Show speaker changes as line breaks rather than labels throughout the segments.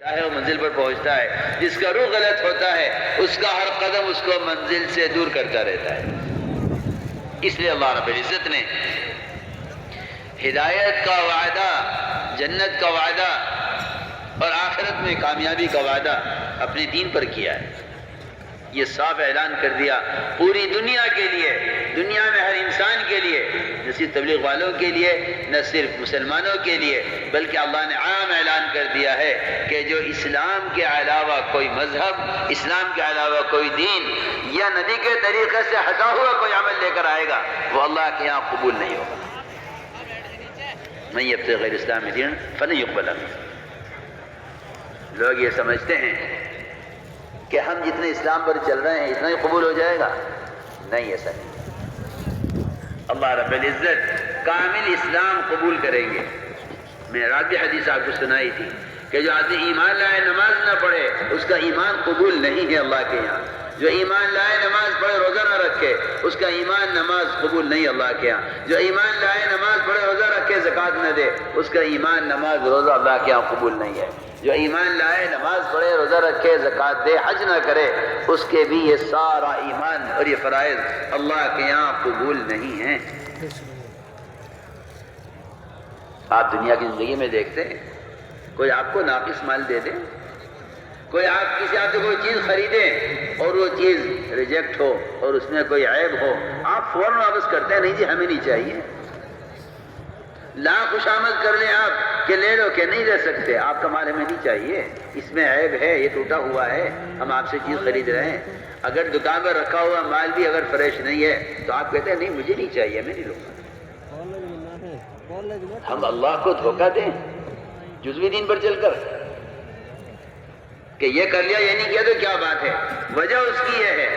ہے وہ منزل پر پہنچتا ہے، جس کا رخ غلط ہوتا ہے اس کا ہر قدم اس کو منزل سے دور کرتا رہتا ہے۔ اس لیے اللہ رب العزت نے ہدایت کا وعدہ، جنت کا وعدہ اور آخرت میں کامیابی کا وعدہ اپنے دین پر کیا ہے۔ یہ صاف اعلان کر دیا پوری دنیا کے لیے، دنیا میں ہر انسان کے لیے، نہ صرف تبلیغ والوں کے لیے، نہ صرف مسلمانوں کے لیے، بلکہ اللہ نے عام اعلان کر دیا ہے کہ جو اسلام کے علاوہ کوئی مذہب، اسلام کے علاوہ کوئی دین یا نبی کے طریقے سے ہٹا ہوا کوئی عمل لے کر آئے گا وہ اللہ کے یہاں قبول نہیں ہوگا۔ من یبتغی غیر الاسلام دینا فلن یقبل منہ۔ لوگ یہ سمجھتے ہیں کہ ہم جتنے اسلام پر چل رہے ہیں اتنا ہی قبول ہو جائے گا، نہیں ایسا نہیں۔ اللہ رب العزت کامل اسلام قبول کریں گے۔ میں رات بھی حدیث آپ کو سنائی تھی کہ جو آدمی ایمان لائے نماز نہ پڑھے اس کا ایمان قبول نہیں ہے اللہ کے یہاں۔ جو ایمان لائے نماز پڑھے روزہ نہ رکھے اس کا ایمان نماز قبول نہیں اللہ کے یہاں۔ جو ایمان لائے نماز پڑھے روزہ رکھے زکوٰۃ نہ دے اس کا ایمان نماز روزہ اللہ کے یہاں قبول نہیں ہے۔ جو ایمان لائے نماز پڑھے روزہ رکھے زکوٰۃ دے حج نہ کرے اس کے بھی یہ سارا ایمان اور یہ فرائض اللہ کے یہاں قبول نہیں ہیں۔ آپ دنیا کی زندگی میں دیکھتے ہیں کوئی آپ کو ناقص مال دے دے، کوئی آپ کسی آپ سے کوئی چیز خریدے اور وہ چیز ریجیکٹ ہو اور اس میں کوئی عیب ہو، آپ فوراً واپس کرتے ہیں نہیں جی ہمیں نہیں چاہیے۔ لاکھ خوشامد کر لیں آپ کہ لے لو، کہ نہیں لے سکتے، آپ کا مال ہمیں نہیں چاہیے، اس میں عیب ہے، یہ ٹوٹا ہوا ہے، ہم آپ سے چیز خرید رہے ہیں۔ اگر دکان پر رکھا ہوا مال بھی اگر فریش نہیں ہے تو آپ کہتے ہیں نہیں مجھے نہیں چاہیے، میں نہیں لوں گا۔ ہم اللہ کو دھوکہ دیں جزوی دین پر چل کر کہ یہ کر لیا یہ نہیں کیا تو کیا بات ہے؟ وجہ اس کی یہ ہے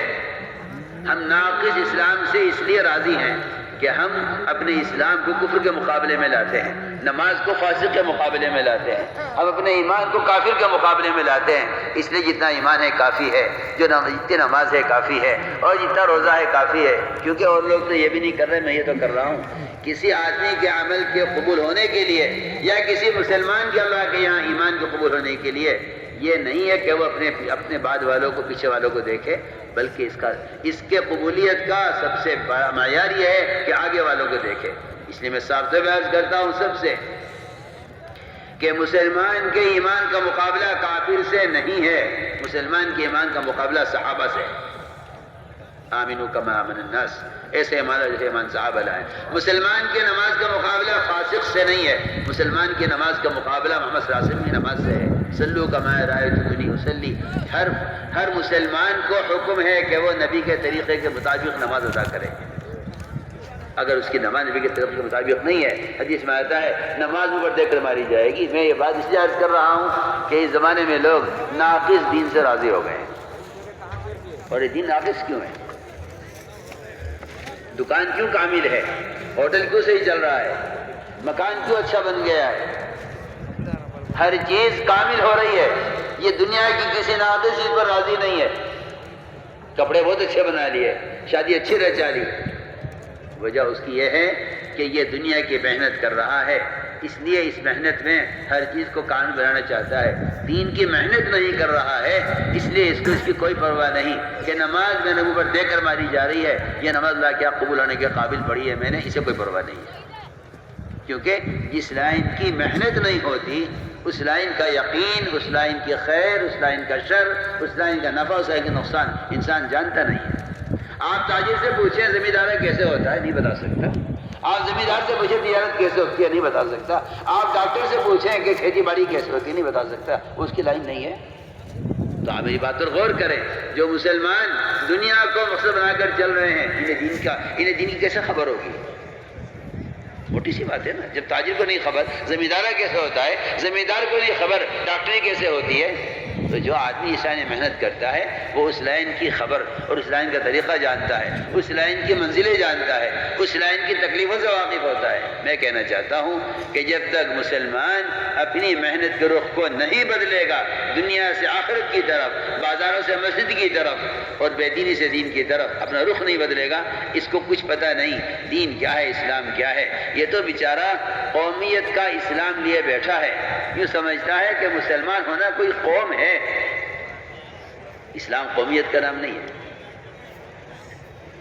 ہم ناقص اسلام سے اس لیے راضی ہیں کہ ہم اپنے اسلام کو کفر کے مقابلے میں لاتے ہیں، نماز کو فاسق کے مقابلے میں لاتے ہیں، ہم اپنے ایمان کو کافر کے مقابلے میں لاتے ہیں۔ اس لیے جتنا ایمان ہے کافی ہے، جتنی نماز ہے کافی ہے، اور جتنا روزہ ہے کافی ہے، کیونکہ اور لوگ تو یہ بھی نہیں کر رہے، میں یہ تو کر رہا ہوں۔ کسی آدمی کے عمل کے قبول ہونے کے لیے یا کسی مسلمان کے اللہ کے یہاں ایمان کے قبول ہونے کے لیے یہ نہیں ہے کہ وہ اپنے بعد والوں کو پیچھے والوں کو دیکھے، بلکہ اس کے قبولیت کا سب سے بڑا معیار یہ ہے کہ آگے والوں کو دیکھے۔ اس لیے میں صاف طور پہ عرض کرتا ہوں سب سے کہ مسلمان کے ایمان کا مقابلہ کافر سے نہیں ہے، مسلمان کے ایمان کا مقابلہ صحابہ سے۔ آمنو کما آمن الناس، ایسے ایمان جیسے ایمان صحابہ لائے۔ مسلمان کے نماز کا مقابلہ فاسق سے نہیں ہے، مسلمان کی نماز کا مقابلہ محمد صلی اللہ علیہ وسلم کی نماز سے ہے۔ صلو کما رأیتمونی اصلی، ہر مسلمان کو حکم ہے کہ وہ نبی کے طریقے کے مطابق نماز ادا کرے۔ اگر اس کی نماز نبی کے طریقے کے مطابق نہیں ہے، حدیث میں آتا ہے نماز اوپر دیکھ کر ماری جائے گی۔ میں یہ بات اس لیے عرض کر رہا ہوں کہ اس زمانے میں لوگ ناقص دین سے راضی ہو گئے ہیں۔ اور یہ دین ناقص کیوں ہے؟ دکان کیوں کامل ہے؟ ہوٹل کیوں صحیح چل رہا ہے؟ مکان کیوں اچھا بن گیا ہے؟ ہر چیز کامل ہو رہی ہے۔ یہ دنیا کی کسی ناقص چیز پر راضی نہیں ہے۔ کپڑے بہت اچھے بنا لیے، شادی اچھی رچا لی، وجہ اس کی یہ ہے کہ یہ دنیا کی محنت کر رہا ہے، اس لیے اس محنت میں ہر چیز کو کامل بنانا چاہتا ہے۔ دین کی محنت نہیں کر رہا ہے، اس لیے اس کو اس کی کوئی پرواہ نہیں کہ نماز میں نبی پر دے کر ماری جا رہی ہے، یہ نماز اللہ کیا قبول ہونے کے قابل پڑھی ہے میں نے، اسے کوئی پرواہ نہیں ہے۔ کیونکہ جس لائن کی محنت نہیں ہوتی اس لائن کا یقین، اس لائن کی خیر، اس لائن کا شر، اس لائن کا نفع، اس لائن کا نقصان انسان جانتا نہیں ہے۔ آپ تاجر سے پوچھیں زمیندارہ کیسے ہوتا ہے، نہیں بتا سکتا۔ آپ زمیندار سے پوچھیں تجارت کیسے ہوتی ہے، نہیں بتا سکتا۔ آپ ڈاکٹر سے پوچھیں کہ کھیتی باڑی کیسے ہوتی ہے، نہیں بتا سکتا، اس کی لائن نہیں ہے۔ تو آپ میری بات پر غور کریں، جو مسلمان دنیا کو مقصد بنا کر چل رہے ہیں انہیں دین کی کیسے خبر ہوگی؟ موٹی سی بات ہے نا، جب تاجر کو نہیں خبر زمیندارہ کیسے ہوتا ہے، زمیندار کو نہیں خبر ڈاکٹری کیسے ہوتی ہے، تو جو آدمی اس لائن میں محنت کرتا ہے وہ اس لائن کی خبر اور اس لائن کا طریقہ جانتا ہے، اس لائن کی منزلیں جانتا ہے، اس لائن کی تکلیفوں سے واقف ہوتا ہے۔ میں کہنا چاہتا ہوں کہ جب تک مسلمان اپنی محنت کے رخ کو نہیں بدلے گا، دنیا سے آخرت کی طرف، بازاروں سے مسجد کی طرف اور بے دینی سے دین کی طرف اپنا رخ نہیں بدلے گا، اس کو کچھ پتہ نہیں دین کیا ہے، اسلام کیا ہے۔ یہ تو بیچارہ قومیت کا اسلام لیے بیٹھا ہے، یوں سمجھتا ہے کہ مسلمان ہونا کوئی قوم ہے. اسلام قومیت کا نام نہیں ہے.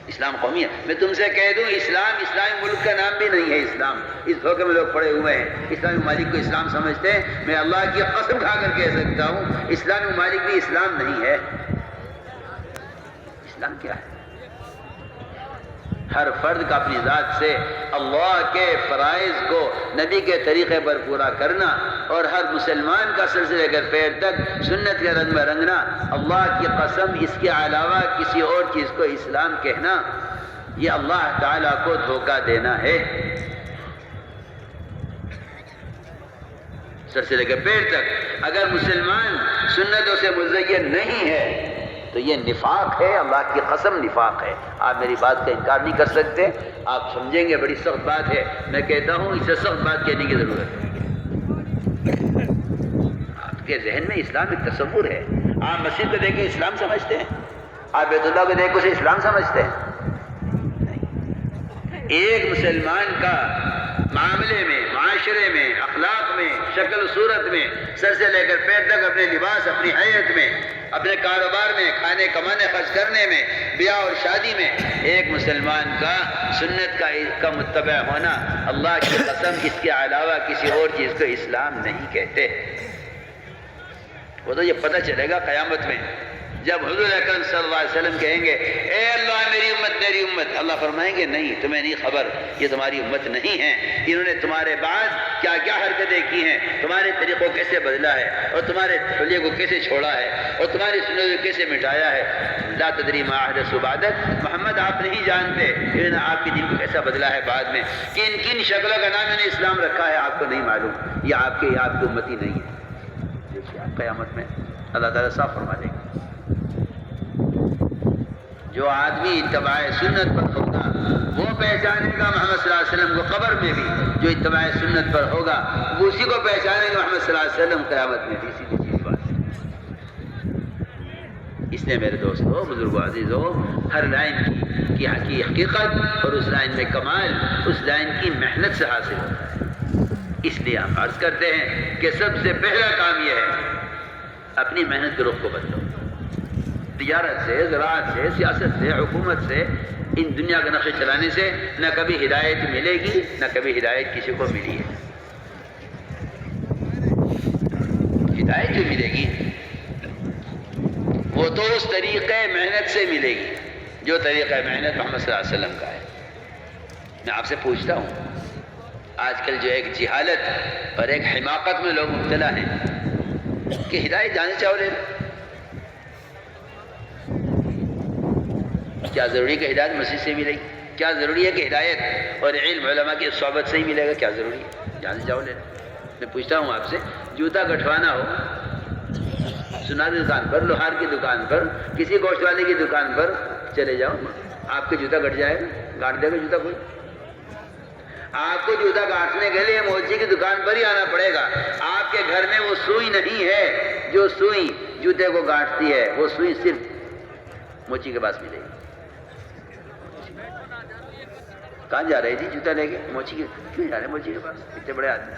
اسلام قومیت، میں تم سے کہہ دوں اسلام اسلامی ملک کا نام بھی نہیں ہے. اسلام اس دھوکے میں لوگ پڑے ہوئے ہیں. اسلامی ممالک کو اسلام سمجھتے ہیں. میں اللہ کی قسم کھا کر کہہ سکتا ہوں اسلامی ممالک بھی اسلام نہیں ہے. اسلام کیا ہے؟ ہر فرد کا اپنی ذات سے اللہ کے فرائض کو نبی کے طریقے پر پورا کرنا، اور ہر مسلمان کا سر سے لے کر پیر تک سنت کے رنگ میں رنگنا. اللہ کی قسم اس کے علاوہ کسی اور چیز کو اسلام کہنا یہ اللہ تعالیٰ کو دھوکہ دینا ہے. سر سے لے کر پیر تک اگر مسلمان سنتوں سے مزین نہیں ہے تو یہ نفاق ہے. اللہ کی قسم نفاق ہے. آپ میری بات کا انکار نہیں کر سکتے. آپ سمجھیں گے بڑی سخت بات ہے. میں کہتا ہوں اسے سخت بات کہنے کی ضرورت ہے. آپ کے ذہن میں اسلام ایک تصور ہے. آپ مسجد کو دیکھ کے اسلام سمجھتے ہیں؟ آپ بیت اللہ کو دیکھ کے اسے اسلام سمجھتے ہیں؟ نہیں. ایک مسلمان کا معاملے میں، معاشرے میں، اخلاق میں، شکل و صورت میں، سر سے لے کر پیر تک، اپنے لباس، اپنی حیت میں، اپنے کاروبار میں، کھانے کمانے خرچ کرنے میں، بیاہ اور شادی میں، ایک مسلمان کا سنت کا متبع ہونا اللہ کی قسم اس کے علاوہ کسی اور چیز کو اسلام نہیں کہتے. وہ تو یہ پتہ چلے گا قیامت میں جب حضور اکرم صلی اللہ علیہ وسلم کہیں گے اے اللہ میری امت میری امت. اللہ فرمائیں گے نہیں، تمہیں نہیں خبر، یہ تمہاری امت نہیں ہے. انہوں نے تمہارے بعد کیا کیا حرکتیں کی ہیں، تمہارے طریقوں کیسے بدلا ہے، اور تمہارے حلیے کو کیسے چھوڑا ہے، اور تمہاری سنتوں کو کیسے مٹایا ہے. لا تدری ما احدثوا بعدک. محمد آپ نہیں جانتے انہوں نے آپ کے دین کو کیسا بدلا ہے بعد میں. کن کن شکلوں کا نام انہوں نے اسلام رکھا ہے آپ کو نہیں معلوم. یہ آپ کی امتی نہیں ہے. دیکھیے آپ قیامت میں اللہ تعالیٰ صاف فرما دیں گے. جو آدمی اتباع سنت پر ہوگا وہ پہچانے گا محمد صلی اللہ علیہ وسلم کو قبر میں بھی. جو اتباع سنت پر ہوگا وہ اسی کو پہچانے گا محمد صلی اللہ علیہ وسلم قیامت میں بھی. سیدھی چیز بات ہے. اس لیے میرے دوستو، بزرگوں، عزیزوں، ہر لائن کی حقیقت اور اس لائن میں کمال اس لائن کی محنت سے حاصل ہوتا ہے. اس لیے ہم عرض کرتے ہیں کہ سب سے پہلا کام یہ ہے اپنی محنت کے رخ کو بدلو. تجارت سے، زراعت سے، سیاست سے، حکومت سے، ان دنیا کا نقشے چلانے سے نہ کبھی ہدایت ملے گی، نہ کبھی ہدایت کسی کو ملی ہے. ہدایت جو ملے گی وہ تو اس طریقے محنت سے ملے گی جو طریقہ محنت محمد صلی اللہ علیہ وسلم کا ہے. میں آپ سے پوچھتا ہوں، آج کل جو ایک جہالت اور ایک حماقت میں لوگ مبتلا ہیں کہ ہدایت جانے چاہو لے لو. کیا ضروری کہ ہدایت مسجد سے ملے گی؟ کیا ضروری ہے کہ ہدایت اور علم علماء کی صحبت سے ہی ملے گا؟ کیا ضروری ہے؟ جانے چاہو لے لو. میں پوچھتا ہوں آپ سے، جوتا گٹھوانا ہو سناری دکان پر، لوہار کی دکان پر، کسی گوشت والے کی دکان پر چلے جاؤ، آپ کے جوتا گٹ جائے گا؟ گاٹ دے گا جوتا کوئی؟ آپ کو جوتا کاٹنے کے لیے موچی کی دکان پر ہی آنا پڑے گا. آپ کے گھر میں وہ سوئی نہیں ہے جو سوئی جوتے کو کاٹتی ہے. وہ سوئی صرف موچی کے پاس ملے گی. کہاں جا رہے جی جوتا لے کے؟ موچی کے کیوں جا رہے موچی کے پاس؟ اتنے بڑے آدمی،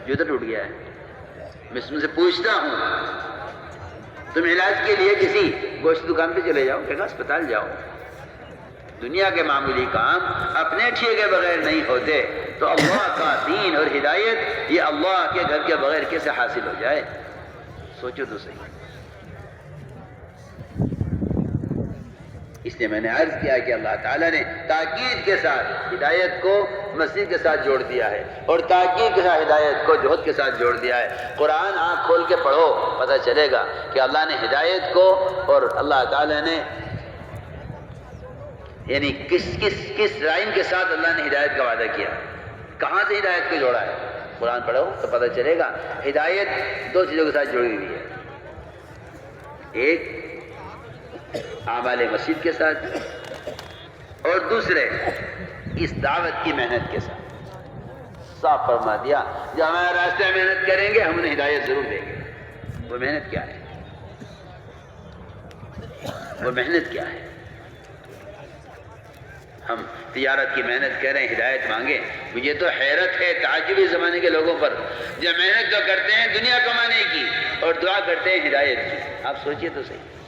جوتا ٹوٹ گیا ہے. میں تم سے پوچھتا ہوں، تم علاج کے لیے کسی گوشت دکان پہ چلے جاؤ، کہا اسپتال جاؤ. دنیا کے معمولی کام اپنے ٹھیے کے بغیر نہیں ہوتے تو اللہ کا دین اور ہدایت یہ اللہ کے گھر کے بغیر کیسے حاصل ہو جائے؟ سوچو تو صحیح. اس لیے میں نے عرض کیا کہ اللہ تعالیٰ نے تاکید کے ساتھ ہدایت کو مسجد کے ساتھ جوڑ دیا ہے، اور تاکید کے ساتھ ہدایت کو جوہد کے ساتھ جوڑ دیا ہے. قرآن آنکھ کھول کے پڑھو، پتہ چلے گا کہ اللہ نے ہدایت کو اور اللہ تعالیٰ نے یعنی کس لائن کے ساتھ اللہ نے ہدایت کا وعدہ کیا، کہاں سے ہدایت کو جوڑا ہے. قرآن پڑھو تو پتہ چلے گا. ہدایت دو چیزوں کے ساتھ جڑی ہوئی ہے، ایک اعمال مسجد کے ساتھ اور دوسرے اس دعوت کی محنت کے ساتھ. صاف فرما دیا جو ہمارے راستے میں محنت کریں گے ہم انہیں ہدایت ضرور دیں گے. وہ محنت کیا ہے؟ وہ محنت کیا ہے؟ ہم تجارت کی محنت کر رہے ہیں، ہدایت مانگیں۔ مجھے تو حیرت ہے تعجب اس زمانے کے لوگوں پر، جو محنت تو کرتے ہیں دنیا کمانے کی اور دعا کرتے ہیں ہدایت کی۔ آپ سوچئے تو صحیح۔